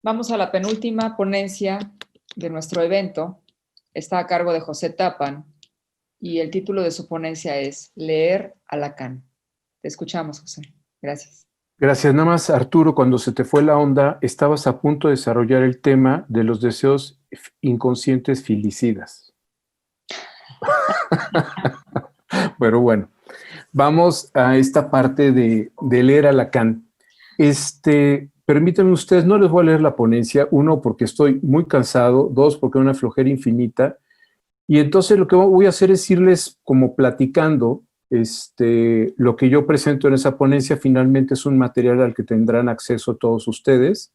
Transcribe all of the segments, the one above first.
Vamos a la penúltima ponencia de nuestro evento. Está a cargo de José Tapan y el título de su ponencia es Leer a Lacan. Te escuchamos, José. Gracias. Gracias. Nada más, Arturo, cuando se te fue la onda, estabas a punto de desarrollar el tema de los deseos inconscientes filicidas. Pero bueno, vamos a esta parte de leer a Lacan. Permítanme ustedes, no les voy a leer la ponencia, uno, porque estoy muy cansado, dos, porque es una flojera infinita, y entonces lo que voy a hacer es irles como platicando lo que yo presento en esa ponencia. Finalmente es un material al que tendrán acceso todos ustedes,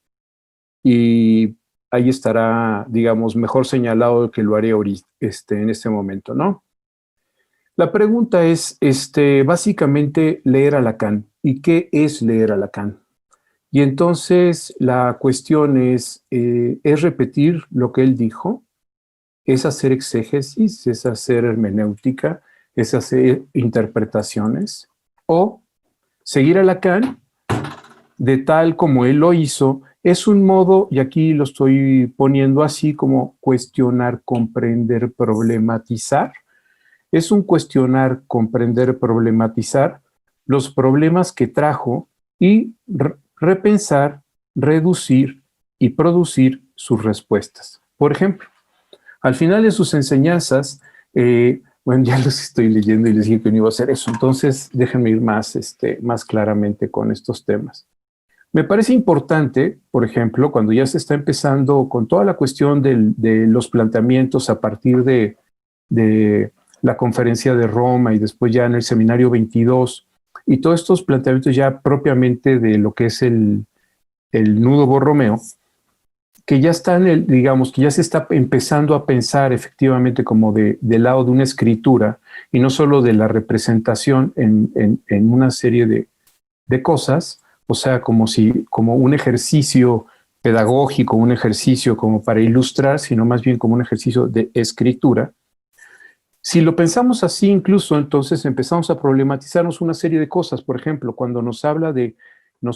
y ahí estará, digamos, mejor señalado que lo haré ahorita, en este momento, ¿no? La pregunta es, básicamente, leer a Lacan. ¿Y qué es leer a Lacan? Y entonces la cuestión es repetir lo que él dijo, es hacer exégesis, es hacer hermenéutica, es hacer interpretaciones, o seguir a Lacan de tal como él lo hizo. Es un modo, y aquí lo estoy poniendo así, como cuestionar, comprender, problematizar. Es un cuestionar, comprender, problematizar los problemas que trajo y repensar, reducir y producir sus respuestas. Por ejemplo, al final de sus enseñanzas, bueno, ya los estoy leyendo y les dije que no iba a hacer eso, entonces déjenme ir más claramente con estos temas. Me parece importante, por ejemplo, cuando ya se está empezando con toda la cuestión de los planteamientos a partir de la conferencia de Roma y después ya en el seminario 22, y todos estos planteamientos ya propiamente de lo que es el nudo Borromeo, que ya están, digamos, que ya se está empezando a pensar efectivamente como del lado de una escritura y no solo de la representación en una serie de cosas, o sea, como un ejercicio pedagógico, un ejercicio como para ilustrar, sino más bien como un ejercicio de escritura. Si lo pensamos así, incluso entonces empezamos a problematizarnos una serie de cosas. Por ejemplo, cuando nos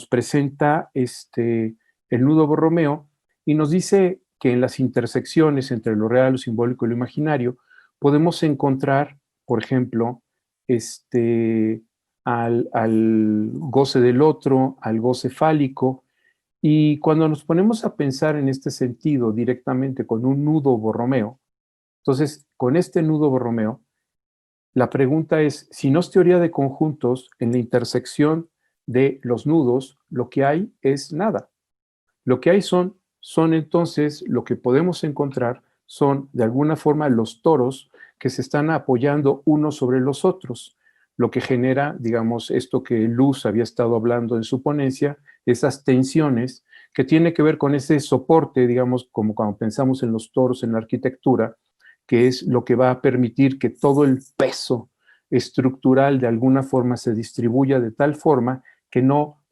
presenta el nudo Borromeo y nos dice que en las intersecciones entre lo real, lo simbólico y lo imaginario podemos encontrar, por ejemplo, al goce del otro, al goce fálico. Y cuando nos ponemos a pensar en este sentido directamente con un nudo Borromeo, entonces, con este nudo Borromeo, la pregunta es, si no es teoría de conjuntos, en la intersección de los nudos, lo que hay es nada. Lo que hay son entonces, lo que podemos encontrar son, de alguna forma, los toros que se están apoyando unos sobre los otros, lo que genera, digamos, esto que Luz había estado hablando en su ponencia, esas tensiones que tiene que ver con ese soporte, digamos, como cuando pensamos en los toros en la arquitectura, que es lo que va a permitir que todo el peso estructural de alguna forma se distribuya de tal forma que no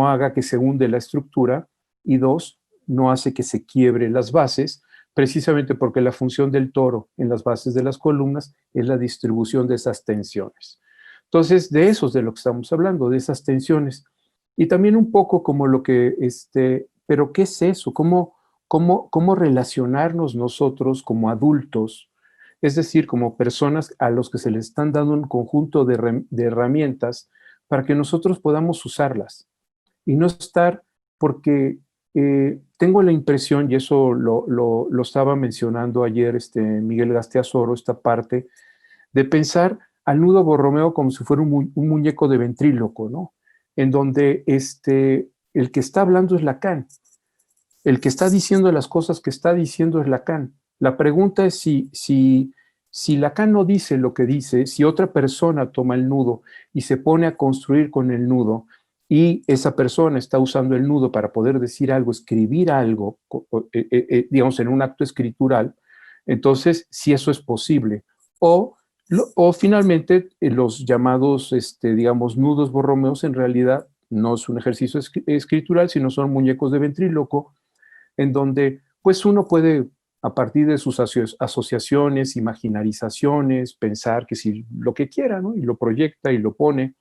haga que se hunde la estructura, y dos, no hace que se quiebre las bases, precisamente porque la función del toro en las bases de las columnas es la distribución de esas tensiones. Entonces, de eso es de lo que estamos hablando, de esas tensiones. Y también un poco como lo que, pero ¿qué es eso? ¿Cómo relacionarnos nosotros como adultos? Es decir, como personas a los que se les están dando un conjunto de herramientas para que nosotros podamos usarlas y no estar, porque tengo la impresión, y eso lo estaba mencionando ayer Miguel Gasteazoro, esta parte de pensar al nudo Borromeo como si fuera un muñeco de ventríloco, ¿no? En donde el que está hablando es Lacan, el que está diciendo las cosas que está diciendo es Lacan. La pregunta es si Lacan no dice lo que dice, si otra persona toma el nudo y se pone a construir con el nudo, y esa persona está usando el nudo para poder decir algo, escribir algo, digamos, en un acto escritural, entonces si eso es posible. O finalmente los llamados, digamos, nudos borromeos en realidad no es un ejercicio escritural, sino son muñecos de ventríloco, en donde pues uno puede, a partir de sus asociaciones, imaginarizaciones, pensar que si lo que quiera, ¿no? Y lo proyecta y lo pone.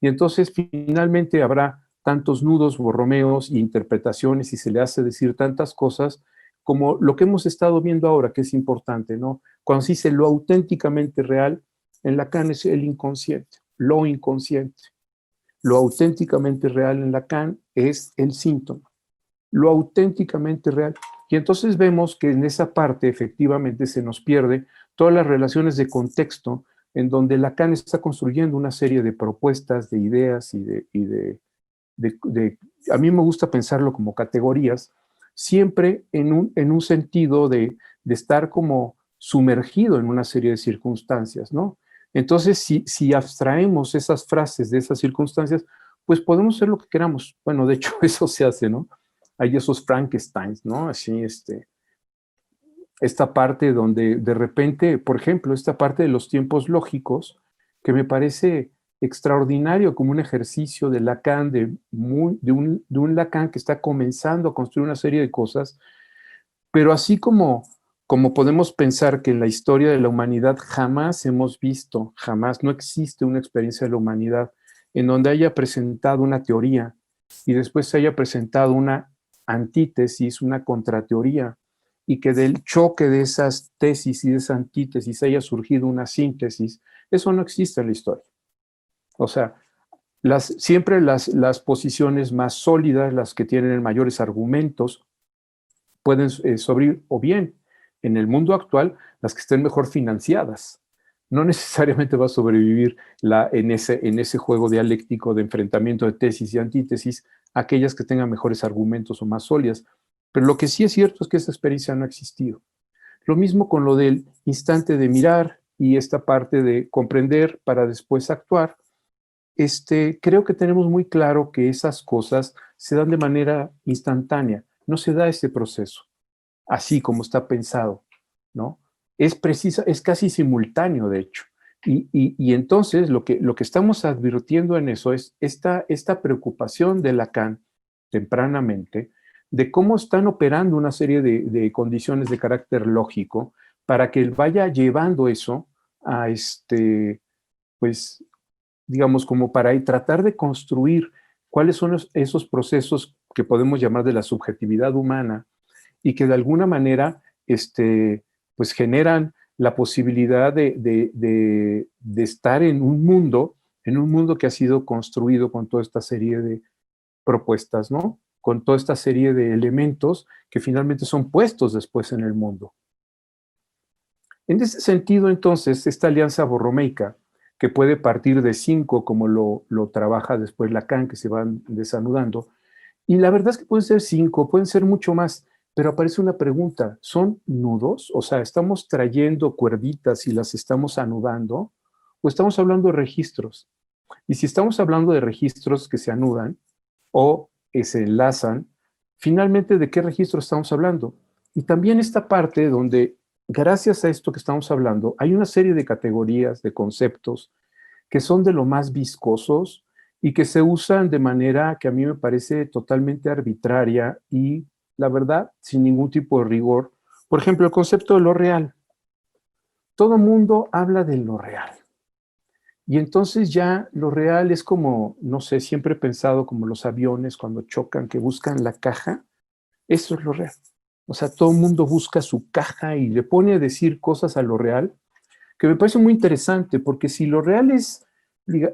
Y entonces finalmente habrá tantos nudos, borromeos e interpretaciones y se le hace decir tantas cosas como lo que hemos estado viendo ahora, que es importante, ¿no? Cuando se dice lo auténticamente real, en Lacan es el inconsciente, lo inconsciente. Lo auténticamente real en Lacan es el síntoma, lo auténticamente real. Y entonces vemos que en esa parte efectivamente se nos pierde todas las relaciones de contexto en donde Lacan está construyendo una serie de propuestas, de ideas a mí me gusta pensarlo como categorías, siempre en un sentido de estar como sumergido en una serie de circunstancias, ¿no? Entonces, si abstraemos esas frases de esas circunstancias, pues podemos hacer lo que queramos. Bueno, de hecho, eso se hace, ¿no? Hay esos Frankensteins, ¿no? Así, esta parte donde de repente, por ejemplo, esta parte de los tiempos lógicos, que me parece extraordinario como un ejercicio de Lacan, de un Lacan que está comenzando a construir una serie de cosas, pero así como podemos pensar que en la historia de la humanidad jamás hemos visto, jamás, no existe una experiencia de la humanidad en donde haya presentado una teoría y después se haya presentado una antítesis, una contrateoría, y que del choque de esas tesis y de esa antítesis haya surgido una síntesis, eso no existe en la historia. O sea, siempre las posiciones más sólidas, las que tienen mayores argumentos, pueden sobrevivir, o bien, en el mundo actual, las que estén mejor financiadas. No necesariamente va a sobrevivir en ese juego dialéctico de enfrentamiento de tesis y antítesis aquellas que tengan mejores argumentos o más sólidas. Pero lo que sí es cierto es que esa experiencia no ha existido. Lo mismo con lo del instante de mirar y esta parte de comprender para después actuar. Creo que tenemos muy claro que esas cosas se dan de manera instantánea, no se da ese proceso, así como está pensado, ¿no? Es casi simultáneo, de hecho. Y entonces lo que estamos advirtiendo en eso es esta preocupación de Lacan tempranamente de cómo están operando una serie de condiciones de carácter lógico para que él vaya llevando eso a pues, digamos, como para tratar de construir cuáles son esos procesos que podemos llamar de la subjetividad humana y que de alguna manera pues generan la posibilidad de estar en un mundo que ha sido construido con toda esta serie de propuestas, ¿no? Con toda esta serie de elementos que finalmente son puestos después en el mundo. En ese sentido, entonces, esta alianza borromeica, que puede partir de 5, como lo trabaja después Lacan, que se van desanudando, y la verdad es que pueden ser 5, pueden ser mucho más, pero aparece una pregunta, ¿son nudos? O sea, ¿estamos trayendo cuerditas y las estamos anudando? ¿O estamos hablando de registros? Y si estamos hablando de registros que se anudan o se enlazan, finalmente, ¿de qué registro estamos hablando? Y también esta parte donde, gracias a esto que estamos hablando, hay una serie de categorías, de conceptos, que son de lo más viscosos y que se usan de manera que a mí me parece totalmente arbitraria y, la verdad, sin ningún tipo de rigor. Por ejemplo, el concepto de lo real. Todo mundo habla de lo real. Y entonces ya lo real es como, no sé, siempre he pensado como los aviones cuando chocan, que buscan la caja. Eso es lo real. O sea, todo el mundo busca su caja y le pone a decir cosas a lo real, que me parece muy interesante, porque si lo real es,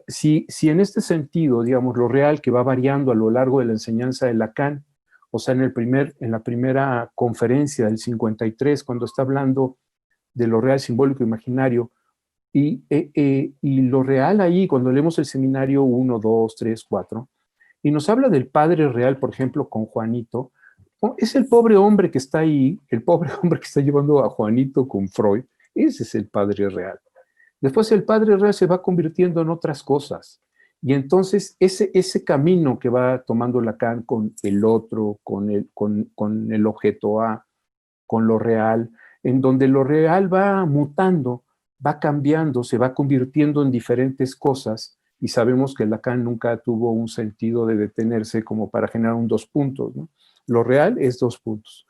si en este sentido, digamos, lo real que va variando a lo largo de la enseñanza de Lacan, o sea, en la primera conferencia del 53, cuando está hablando de lo real, simbólico, imaginario, y lo real ahí, cuando leemos el seminario 1, 2, 3, 4, y nos habla del padre real, por ejemplo, con Juanito, es el pobre hombre que está ahí, el pobre hombre que está llevando a Juanito con Freud, ese es el padre real. Después el padre real se va convirtiendo en otras cosas. Y entonces ese camino que va tomando Lacan con el otro, con el objeto A, con lo real, en donde lo real va mutando, va cambiando, se va convirtiendo en diferentes cosas, y sabemos que Lacan nunca tuvo un sentido de detenerse como para generar un 2 puntos, ¿no? Lo real es 2 puntos.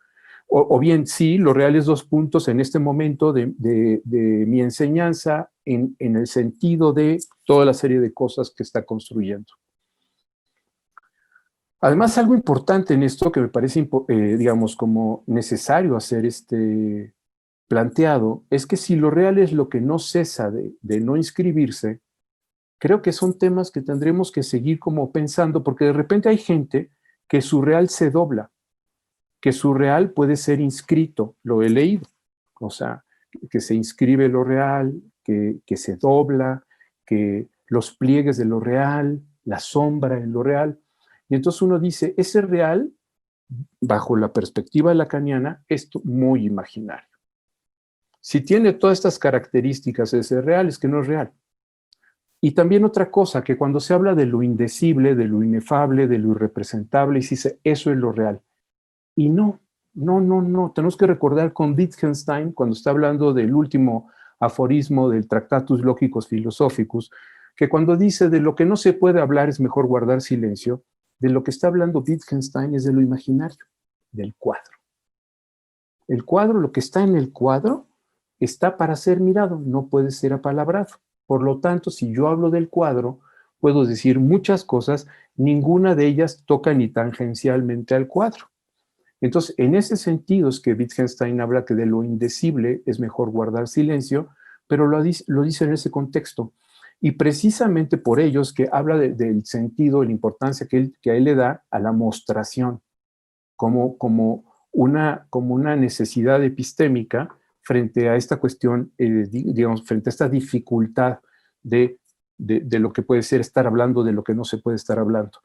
O bien, sí, lo real es 2 puntos en este momento de mi enseñanza en el sentido de toda la serie de cosas que está construyendo. Además, algo importante en esto que me parece, digamos, como necesario hacer planteado, es que si lo real es lo que no cesa de no inscribirse, creo que son temas que tendremos que seguir como pensando, porque de repente hay gente que su real se dobla, que su real puede ser inscrito, lo he leído, o sea, que se inscribe lo real, que se dobla, que los pliegues de lo real, la sombra en lo real. Y entonces uno dice, ese real, bajo la perspectiva lacaniana, es muy imaginario. Si tiene todas estas características ese real, es que no es real. Y también otra cosa, que cuando se habla de lo indecible, de lo inefable, de lo irrepresentable, y se dice, eso es lo real. Y no, no. Tenemos que recordar con Wittgenstein, cuando está hablando del último aforismo del Tractatus Logicus Philosophicus, que cuando dice de lo que no se puede hablar es mejor guardar silencio, de lo que está hablando Wittgenstein es de lo imaginario, del cuadro. El cuadro, lo que está en el cuadro, está para ser mirado, no puede ser apalabrado. Por lo tanto, si yo hablo del cuadro, puedo decir muchas cosas, ninguna de ellas toca ni tangencialmente al cuadro. Entonces, en ese sentido es que Wittgenstein habla que de lo indecible es mejor guardar silencio, pero lo dice en ese contexto. Y precisamente por ello es que habla del sentido, de la importancia que a él le da a la mostración, como una necesidad epistémica frente a esta cuestión, digamos, frente a esta dificultad de lo que puede ser estar hablando de lo que no se puede estar hablando.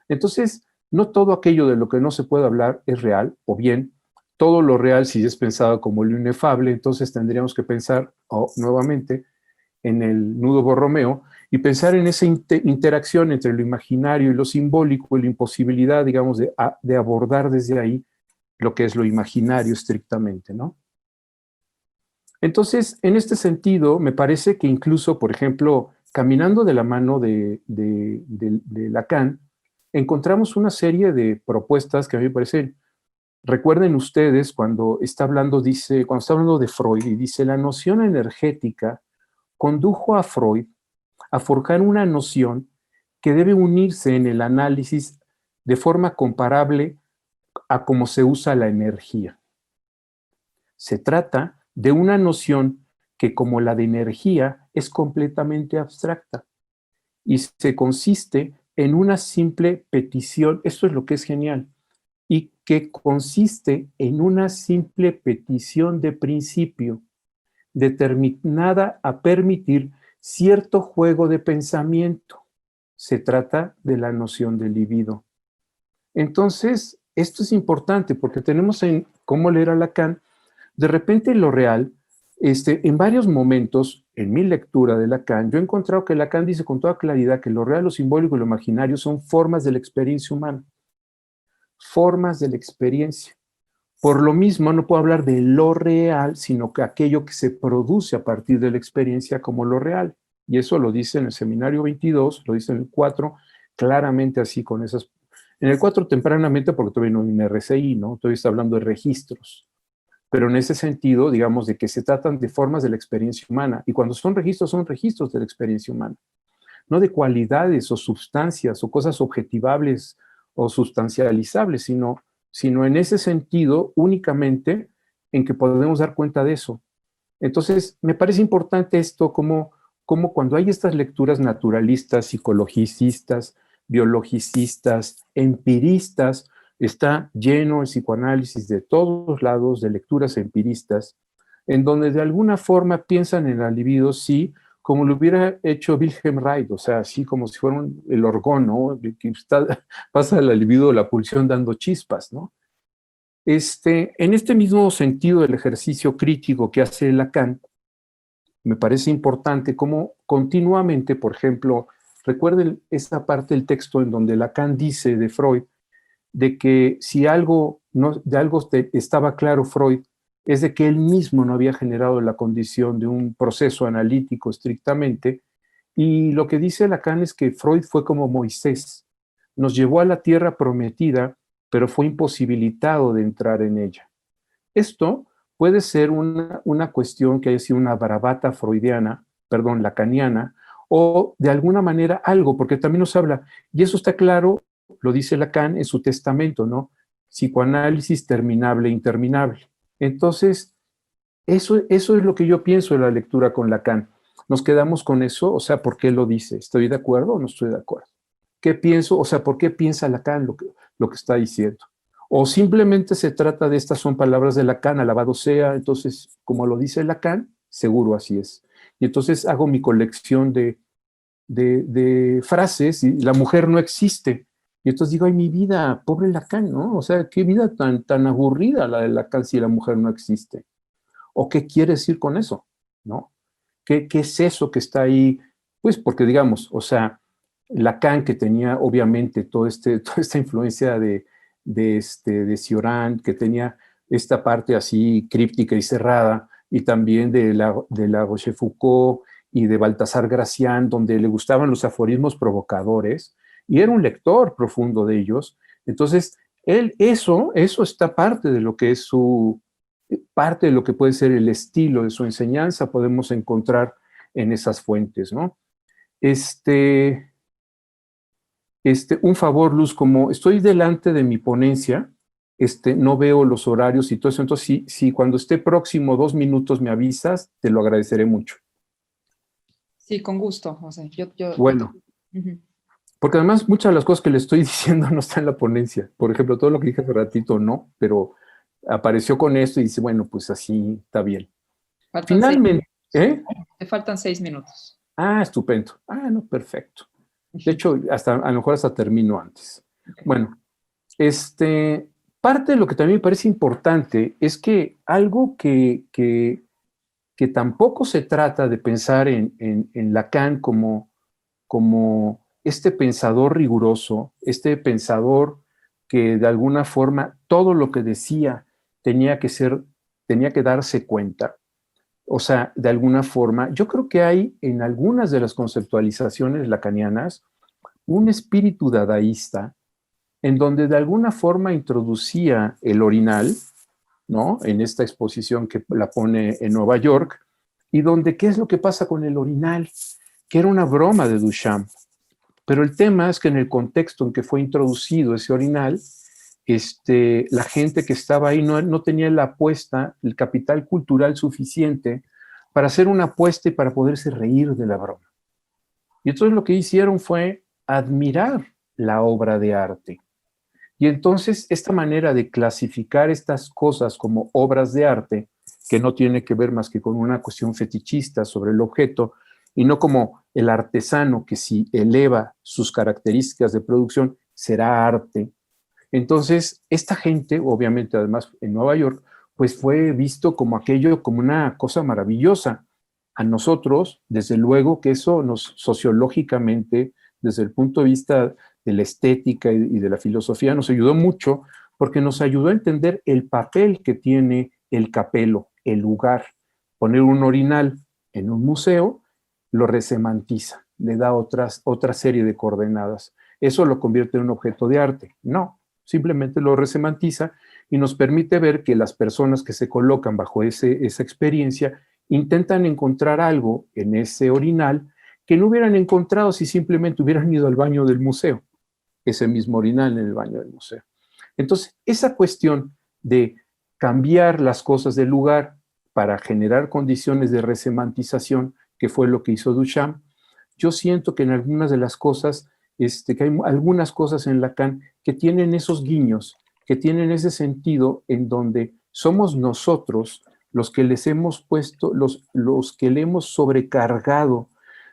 Entonces, no todo aquello de lo que no se puede hablar es real, o bien todo lo real, si es pensado como lo inefable, entonces tendríamos que pensar nuevamente en el nudo Borromeo y pensar en esa interacción entre lo imaginario y lo simbólico y la imposibilidad, digamos, de abordar desde ahí lo que es lo imaginario estrictamente, ¿no? Entonces, en este sentido, me parece que incluso, por ejemplo, caminando de la mano de Lacan, encontramos una serie de propuestas que a mí me parecen, recuerden ustedes cuando está hablando de Freud y dice, la noción energética condujo a Freud a forjar una noción que debe unirse en el análisis de forma comparable a cómo se usa la energía. Se trata de una noción que, como la de energía, es completamente abstracta y se consiste en una simple petición, esto es lo que es genial, y que consiste en una simple petición de principio determinada a permitir cierto juego de pensamiento. Se trata de la noción del libido. Entonces, esto es importante porque tenemos en cómo leer a Lacan, de repente lo real, en varios momentos, en mi lectura de Lacan, yo he encontrado que Lacan dice con toda claridad que lo real, lo simbólico y lo imaginario son formas de la experiencia humana. Formas de la experiencia. Por lo mismo, no puedo hablar de lo real, sino que aquello que se produce a partir de la experiencia como lo real. Y eso lo dice en el seminario 22, lo dice en el 4, claramente así con esas. En el 4 tempranamente, porque todavía no hay un RCI, ¿no? Todavía está hablando de registros. Pero en ese sentido, digamos, de que se tratan de formas de la experiencia humana. Y cuando son registros de la experiencia humana. No de cualidades o sustancias o cosas objetivables o sustancializables, sino en ese sentido únicamente en que podemos dar cuenta de eso. Entonces, me parece importante esto como cuando hay estas lecturas naturalistas, psicologicistas, biologicistas, empiristas, está lleno el psicoanálisis de todos lados de lecturas empiristas, en donde de alguna forma piensan en la libido, sí, como lo hubiera hecho Wilhelm Reich, o sea, así como si fuera el orgón, ¿no? Que pasa la libido, la pulsión dando chispas, ¿no? En este mismo sentido del ejercicio crítico que hace Lacan, me parece importante cómo continuamente, por ejemplo, recuerden esa parte del texto en donde Lacan dice de Freud, de que si algo, de algo estaba claro Freud, es de que él mismo no había generado la condición de un proceso analítico estrictamente, y lo que dice Lacan es que Freud fue como Moisés, nos llevó a la tierra prometida, pero fue imposibilitado de entrar en ella. Esto puede ser una cuestión que haya sido una bravata freudiana, perdón, lacaniana, o de alguna manera algo, porque también nos habla, y eso está claro lo dice Lacan en su testamento, ¿no? Psicoanálisis terminable, interminable. Entonces, eso es lo que yo pienso de la lectura con Lacan. Nos quedamos con eso, o sea, ¿por qué lo dice? ¿Estoy de acuerdo o no estoy de acuerdo? ¿Qué pienso? O sea, ¿por qué piensa Lacan lo que está diciendo? O simplemente se trata de estas son palabras de Lacan, alabado sea, entonces, como lo dice Lacan, seguro así es. Y entonces hago mi colección de frases y la mujer no existe. Y entonces digo, ay, mi vida, pobre Lacan, ¿no? O sea, qué vida tan aburrida la de Lacan si la mujer no existe. ¿O qué quiere decir con eso? ¿No? ¿Qué es eso que está ahí? Pues porque digamos, o sea, Lacan que tenía obviamente toda esta influencia de Cioran, que tenía esta parte así críptica y cerrada, y también de la Rochefoucauld y de Baltasar Gracián, donde le gustaban los aforismos provocadores, y era un lector profundo de ellos. Entonces, eso está parte de lo que es parte de lo que puede ser el estilo de su enseñanza, podemos encontrar en esas fuentes, ¿no? Un favor, Luz, como estoy delante de mi ponencia, no veo los horarios y todo eso, entonces si cuando esté próximo 2 minutos me avisas, te lo agradeceré mucho. Sí, con gusto, José. Bueno, porque además muchas de las cosas que le estoy diciendo no están en la ponencia. Por ejemplo, todo lo que dije hace ratito no, pero apareció con esto y dice, bueno, pues así está bien. Faltan Finalmente, 6 minutos. Te faltan 6 minutos. Ah, estupendo. Ah, no, perfecto. De hecho, a lo mejor hasta termino antes. Okay. Bueno, parte de lo que también me parece importante es que algo que tampoco se trata de pensar en Lacan como este pensador riguroso, este pensador que de alguna forma todo lo que decía tenía que darse cuenta. O sea, de alguna forma, yo creo que hay en algunas de las conceptualizaciones lacanianas un espíritu dadaísta en donde de alguna forma introducía el orinal, ¿no? En esta exposición que la pone en Nueva York, y donde, ¿qué es lo que pasa con el orinal? Que era una broma de Duchamp. Pero el tema es que en el contexto en que fue introducido ese orinal, la gente que estaba ahí no tenía la apuesta, el capital cultural suficiente para hacer una apuesta y para poderse reír de la broma. Y entonces lo que hicieron fue admirar la obra de arte. Y entonces esta manera de clasificar estas cosas como obras de arte, que no tiene que ver más que con una cuestión fetichista sobre el objeto, y no como el artesano que si eleva sus características de producción será arte. Entonces, esta gente, obviamente además en Nueva York, pues fue visto como aquello, como una cosa maravillosa. A nosotros, desde luego que eso nos sociológicamente, desde el punto de vista de la estética y de la filosofía, nos ayudó mucho porque nos ayudó a entender el papel que tiene el capelo, el lugar. Poner un orinal en un museo lo resemantiza, le da otra serie de coordenadas. ¿Eso lo convierte en un objeto de arte? No, simplemente lo resemantiza y nos permite ver que las personas que se colocan bajo esa experiencia intentan encontrar algo en ese orinal que no hubieran encontrado si simplemente hubieran ido al baño del museo, ese mismo orinal en el baño del museo. Entonces, esa cuestión de cambiar las cosas del lugar para generar condiciones de resemantización, que fue lo que hizo Duchamp, yo siento que en algunas de las cosas, que hay algunas cosas en Lacan que tienen esos guiños, que tienen ese sentido en donde somos nosotros los que les hemos puesto, los que le hemos sobrecargado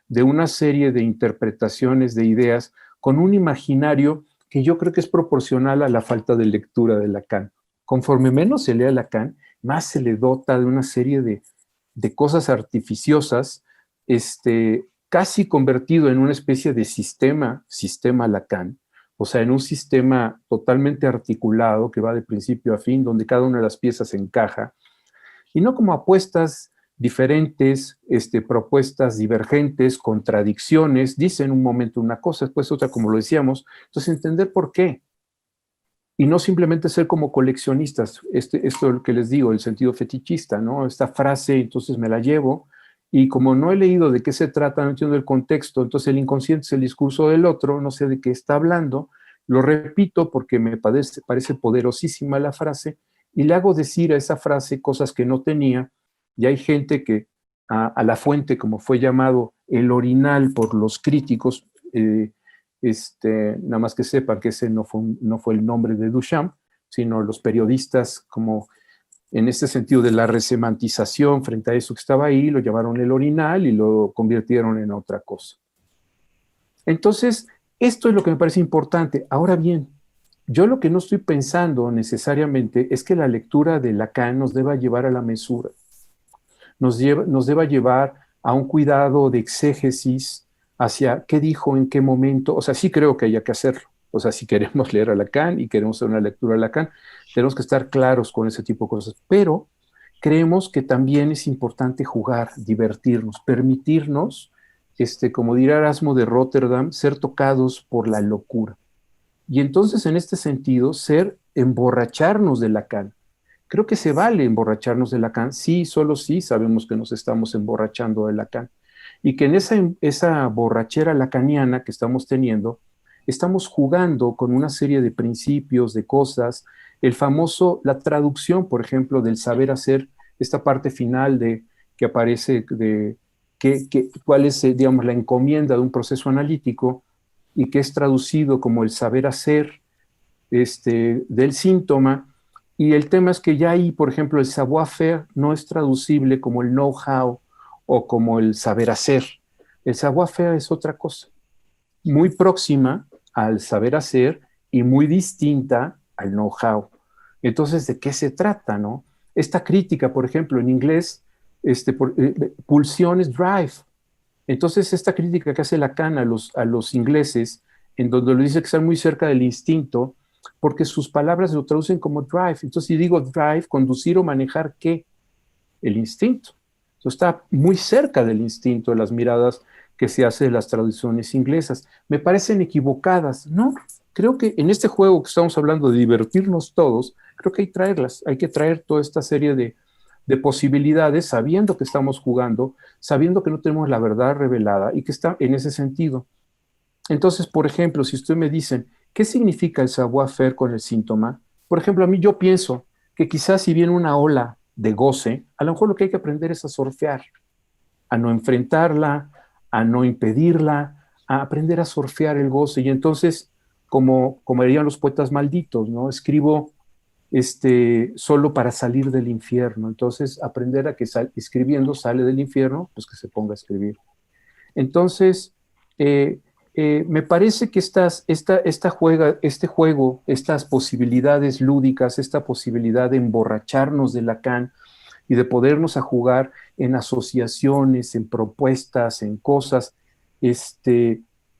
de una serie de interpretaciones, de ideas, con un imaginario que yo creo que es proporcional a la falta de lectura de Lacan. Conforme menos se lea Lacan, más se le dota de una serie de cosas artificiosas, casi convertido en una especie de sistema Lacan, o sea, en un sistema totalmente articulado que va de principio a fin, donde cada una de las piezas encaja, y no como apuestas diferentes, propuestas divergentes, contradicciones, dice en un momento una cosa, después otra, como lo decíamos. Entonces, entender por qué. Y no simplemente ser como coleccionistas, esto es lo que les digo, el sentido fetichista, ¿no? Esta frase, entonces me la llevo, y como no he leído de qué se trata, no entiendo el contexto, entonces el inconsciente es el discurso del otro, no sé de qué está hablando, Lo repito porque me parece poderosísima la frase y le hago decir a esa frase cosas que no tenía, y hay gente que a la fuente, como fue llamado el orinal por los críticos, nada más que sepan que ese no fue el nombre de Duchamp, sino los periodistas, como en este sentido de la resemantización frente a eso que estaba ahí, lo llamaron el orinal y lo convirtieron en otra cosa. Entonces, esto es lo que me parece importante. Ahora bien, yo lo que no estoy pensando necesariamente es que la lectura de Lacan nos deba llevar a la mesura, nos deba llevar a un cuidado de exégesis hacia qué dijo, en qué momento. O sea, sí creo que haya que hacerlo. O sea, si queremos leer a Lacan y queremos hacer una lectura de Lacan, tenemos que estar claros con ese tipo de cosas. Pero creemos que también es importante jugar, divertirnos, permitirnos, como dirá Erasmo de Rotterdam, ser tocados por la locura. Y entonces, en este sentido, emborracharnos de Lacan. Creo que se vale emborracharnos de Lacan, sí, solo sí sabemos que nos estamos emborrachando de Lacan. Y que en esa borrachera lacaniana que estamos teniendo, estamos jugando con una serie de principios, de cosas, la traducción, por ejemplo, del saber hacer, esta parte final que aparece cuál es, digamos, la encomienda de un proceso analítico y que es traducido como el saber hacer del síntoma. Y el tema es que ya ahí, por ejemplo, el savoir-faire no es traducible como el know-how o como el saber hacer. El savoir-faire es otra cosa, muy próxima al saber hacer y muy distinta al know-how. Entonces, ¿de qué se trata, no? Esta crítica, por ejemplo, en inglés, pulsión es drive. Entonces, esta crítica que hace Lacan a los ingleses, en donde lo dice que están muy cerca del instinto, porque sus palabras lo traducen como drive. Entonces, si digo drive, conducir o manejar, ¿qué? El instinto. Entonces, está muy cerca del instinto las miradas que se hace de las traducciones inglesas. Me parecen equivocadas, ¿no? Creo que en este juego que estamos hablando de divertirnos todos, creo que hay que traer toda esta serie de posibilidades, sabiendo que estamos jugando, sabiendo que no tenemos la verdad revelada y que está en ese sentido. Entonces, por ejemplo, si ustedes me dicen, ¿qué significa el savoir-faire con el síntoma? Por ejemplo, a mí yo pienso que quizás si viene una ola de goce, a lo mejor lo que hay que aprender es a surfear, a no enfrentarla, a no impedirla, a aprender a surfear el goce. Y entonces, como dirían los poetas malditos, ¿no? Escribo solo para salir del infierno. Entonces, aprender a que escribiendo sale del infierno, pues que se ponga a escribir. Entonces, me parece que este juego, estas posibilidades lúdicas, esta posibilidad de emborracharnos de Lacan y de podernos a jugar en asociaciones, en propuestas, en cosas,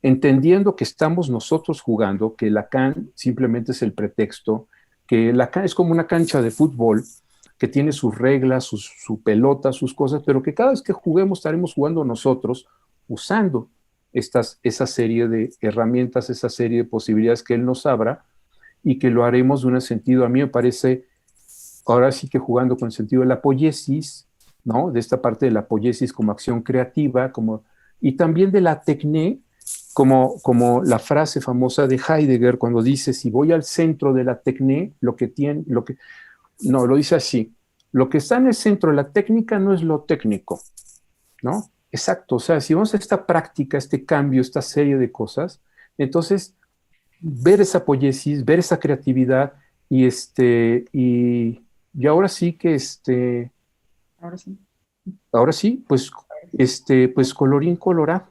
entendiendo que estamos nosotros jugando, que Lacan simplemente es el pretexto, que Lacan es como una cancha de fútbol que tiene sus reglas, su pelota, sus cosas, pero que cada vez que juguemos estaremos jugando nosotros usando esa serie de herramientas, esa serie de posibilidades que él nos abra y que lo haremos de un sentido, a mí me parece, ahora sí que jugando con el sentido de la poiesis, ¿no? De esta parte de la poiesis como acción creativa, y también de la tecné, como la frase famosa de Heidegger cuando dice, si voy al centro de la tecné, no, lo dice así, lo que está en el centro de la técnica no es lo técnico, ¿no? Exacto, o sea, si vamos a esta práctica, este cambio, esta serie de cosas, entonces ver esa poiesis, ver esa creatividad y ahora sí que Ahora sí. ahora sí, pues colorín colorado.